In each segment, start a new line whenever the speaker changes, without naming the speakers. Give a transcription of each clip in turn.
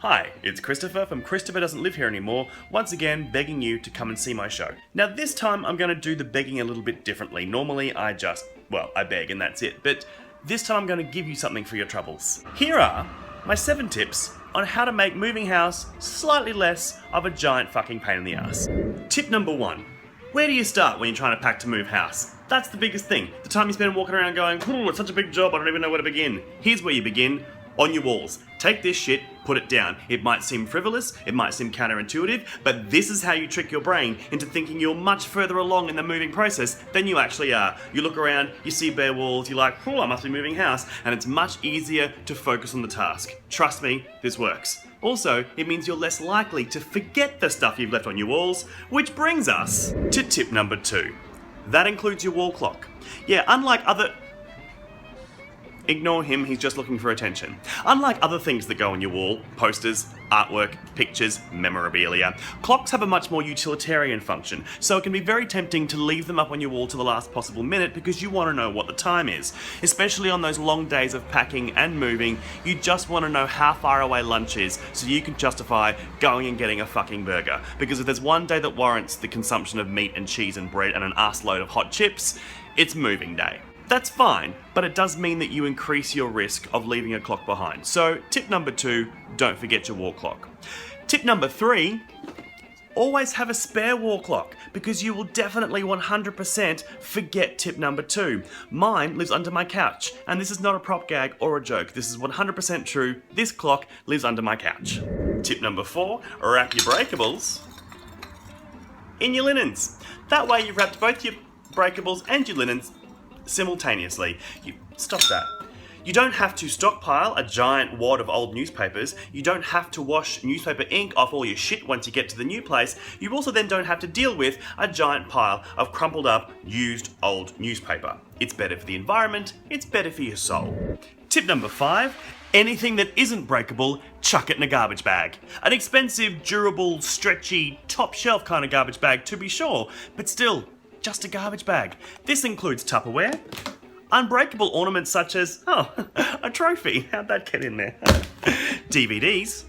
Hi, it's Christopher from Christopher Doesn't Live Here Anymore, once again begging you to come and see my show. Now this time I'm going to do the begging a little bit differently. Normally I beg and that's it, but this time I'm going to give you something for your troubles. Here are my 7 tips on how to make moving house slightly less of a giant fucking pain in the ass. Tip number 1. Where do you start when you're trying to pack to move house? That's the biggest thing. The time you spend walking around going, it's such a big job, I don't even know where to begin. Here's where you begin. On your walls. Take this shit, put it down. It might seem frivolous, it might seem counterintuitive, but this is how you trick your brain into thinking you're much further along in the moving process than you actually are. You look around, you see bare walls, you're like, I must be moving house, and it's much easier to focus on the task. Trust me, this works. Also, it means you're less likely to forget the stuff you've left on your walls, which brings us to tip number 2. That includes your wall clock. Yeah, unlike other... Ignore him, he's just looking for attention. Unlike other things that go on your wall, posters, artwork, pictures, memorabilia, clocks have a much more utilitarian function, so it can be very tempting to leave them up on your wall to the last possible minute because you want to know what the time is. Especially on those long days of packing and moving, you just want to know how far away lunch is so you can justify going and getting a fucking burger. Because if there's one day that warrants the consumption of meat and cheese and bread and an arseload of hot chips, it's moving day. That's fine, but it does mean that you increase your risk of leaving a clock behind. So tip number 2, don't forget your wall clock. Tip number 3, always have a spare wall clock because you will definitely 100% forget tip number 2. Mine lives under my couch, and this is not a prop gag or a joke. This is 100% true. This clock lives under my couch. Tip number 4, wrap your breakables in your linens. That way you've wrapped both your breakables and your linens simultaneously. Stop that. You don't have to stockpile a giant wad of old newspapers. You don't have to wash newspaper ink off all your shit once you get to the new place. You also then don't have to deal with a giant pile of crumpled up, used old newspaper. It's better for the environment. It's better for your soul. Tip number 5. Anything that isn't breakable, chuck it in a garbage bag. An expensive, durable, stretchy, top shelf kind of garbage bag to be sure, but still, just a garbage bag. This includes Tupperware, unbreakable ornaments such as, a trophy. How'd that get in there? DVDs,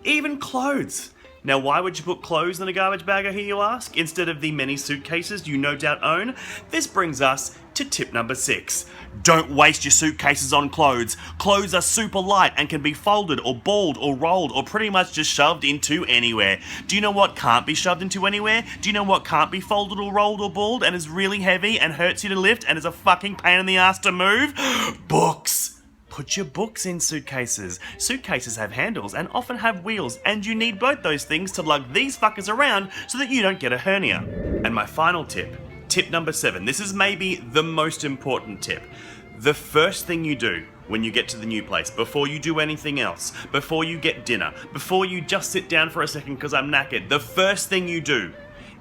even clothes. Now, why would you put clothes in a garbage bag, I hear you ask, instead of the many suitcases you no doubt own? This brings us to tip number 6. Don't waste your suitcases on clothes. Clothes are super light and can be folded or balled or rolled or pretty much just shoved into anywhere. Do you know what can't be shoved into anywhere? Do you know what can't be folded or rolled or balled and is really heavy and hurts you to lift and is a fucking pain in the ass to move? Books. Put your books in suitcases. Suitcases have handles and often have wheels, and you need both those things to lug these fuckers around so that you don't get a hernia. And my final tip, tip number 7. This is maybe the most important tip. The first thing you do when you get to the new place, before you do anything else, before you get dinner, before you just sit down for a second because I'm knackered, the first thing you do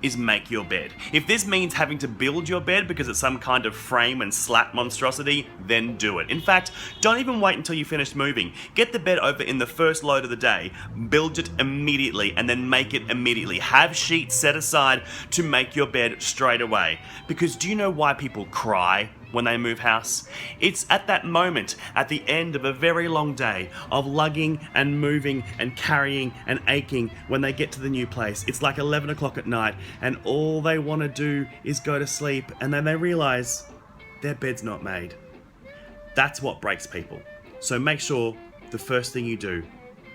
is make your bed. If this means having to build your bed because it's some kind of frame and slat monstrosity, then do it. In fact, don't even wait until you finish moving. Get the bed over in the first load of the day, build it immediately, and then make it immediately. Have sheets set aside to make your bed straight away. Because do you know why people cry when they move house? It's at that moment, at the end of a very long day of lugging and moving and carrying and aching, when they get to the new place. It's like 11 o'clock at night and all they want to do is go to sleep, and then they realise their bed's not made. That's what breaks people. So make sure the first thing you do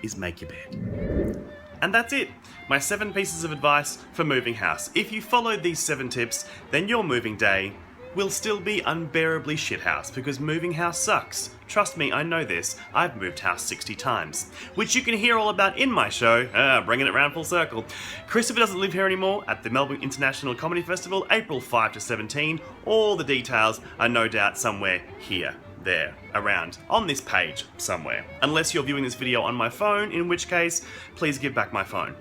is make your bed. And that's it. My 7 pieces of advice for moving house. If you followed these 7 tips, then your moving day will still be unbearably shithouse because moving house sucks. Trust me, I know this. I've moved house 60 times. Which you can hear all about in my show, bringing it round full circle. Christopher Doesn't Live Here Anymore at the Melbourne International Comedy Festival, April 5 to 17. All the details are no doubt somewhere here, there, around, on this page somewhere. Unless you're viewing this video on my phone, in which case, please give back my phone.